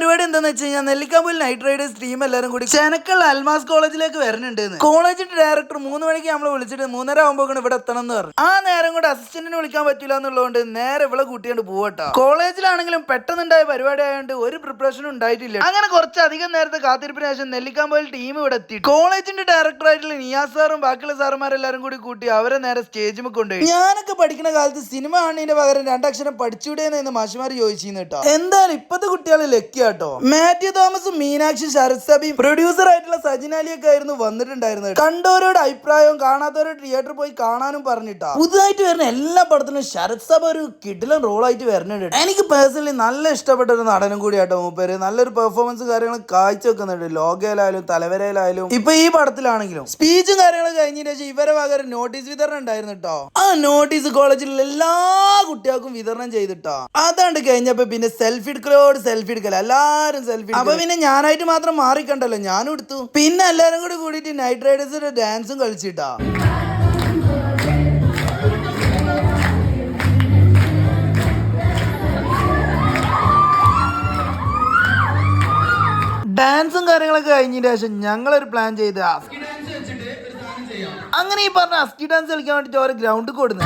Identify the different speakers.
Speaker 1: പരിപാടി എന്താണെന്ന് വെച്ച് കഴിഞ്ഞാൽ നെല്ലിക്കാമ്പൂൽ നൈറ്റ് റൈഡേഴ്സ് ടീം എല്ലാവരും കൂടി ചെനക്കൽ അൽമാസ് കോളേജിലേക്ക് വരുന്നുണ്ട്. കോളേജിന്റെ ഡയറക്ടർ 3 മണിക്ക് നമ്മളെ വിളിച്ചിട്ട് 3:30 ആകുമ്പോൾ ഇവിടെ എത്തണം എന്ന് പറഞ്ഞു. ആ നേരം കൊണ്ട് അസിസ്റ്റന്റിനെ വിളിക്കാൻ പറ്റില്ല എന്നുള്ളതുകൊണ്ട് നേരെ ഇവിടെ കൂട്ടിയാണ്ട് പോവട്ടോ. കോളേജിലാണെങ്കിലും പെട്ടെന്നുണ്ടായ പരിപാടി ആയതുകൊണ്ട് ഒരു പ്രിപ്പറേഷനും ഉണ്ടായിട്ടില്ല. അങ്ങനെ കുറച്ചധികം നേരത്തെ കാത്തിരിപ്പിന് ശേഷം നെല്ലിക്കാമ്പൂൽ ടീം ഇവിടെ എത്തി. കോളേജിന്റെ ഡയറക്ടർ ആയിട്ടുള്ള നിയാസ് സാറും ബാക്കിയുള്ള സാറുമാരെല്ലാരും കൂടി കൂട്ടി അവരെ നേരെ സ്റ്റേജിൽ കൊണ്ടുപോയി. ഞാനൊക്കെ പഠിക്കുന്ന കാലത്ത് സിനിമ കാണുന്നതിന്റെ പകരം 2 അക്ഷരം പഠിച്ചൂടേന്ന് മാഷിമാർ ചോദിച്ചിരുന്നു കേട്ടോ. എന്തായാലും ഇപ്പത്തെ കുട്ടികൾ ലക്കിയാട്ടോ. മാത്യു തോമസും മീനാക്ഷി ശരത് സബിയും പ്രൊഡ്യൂസർ ആയിട്ടുള്ള സജിൻ അലിയൊക്കെ ആയിരുന്നു വന്നിട്ടുണ്ടായിരുന്നത്. കണ്ടവരോട് അഭിപ്രായവും കാണാത്തവരോട് തിയേറ്ററിൽ പോയി കാണാനും പറഞ്ഞിട്ടാ. പുതുതായിട്ട് വരുന്ന എല്ലാ പടത്തിലും ശരത് സബ ഒരു കിടിലൻ റോളായിട്ട് വരുന്നുണ്ട്. എനിക്ക് പേഴ്സണലി നല്ല ഇഷ്ടപ്പെട്ട ഒരു നടനും കൂടിയാട്ടോ മൂപ്പര്. നല്ലൊരു പെർഫോമൻസ് കാര്യങ്ങളും കാഴ്ചവെക്കുന്നുണ്ട്. ലോകയിലായാലും തലവരയിലായാലും ഇപ്പൊ ഈ പടത്തിലാണെങ്കിലും സ്പീച്ചും കാര്യങ്ങളും കഴിഞ്ഞതിന് ശേഷം ഇവരെ പകരം നോട്ടീസ് വിതരണം ഉണ്ടായിരുന്നു കേട്ടോ. ആ നോട്ടീസ് കോളേജിലുള്ള എല്ലാ കുട്ടികൾക്കും വിതരണം ചെയ്തിട്ടോ. അതാണ്ട് കഴിഞ്ഞപ്പോ പിന്നെ സെൽഫി എടുക്കൽ എല്ലാരും സെൽഫി. അപ്പൊ പിന്നെ ഞാനായിട്ട് മാത്രം മാറിക്കണ്ടല്ലോ, ഞാനും എടുത്തു. പിന്നെ എല്ലാരും കൂടി കൂടിയിട്ട് നൈറ്റ് റൈഡേഴ്സിന്റെ ഡാൻസും കളിച്ചിട്ടാ. ഡാൻസും കാര്യങ്ങളൊക്കെ കഴിഞ്ഞതിന് ശേഷം ഞങ്ങളൊരു പ്ലാൻ ചെയ്ത് അങ്ങനെ ഈ പറഞ്ഞ അസ്കി ഡാൻസ് കളിക്കാൻ വേണ്ടിട്ട് ഓരോ ഗ്രൗണ്ടിൽ കൊടുന്നു.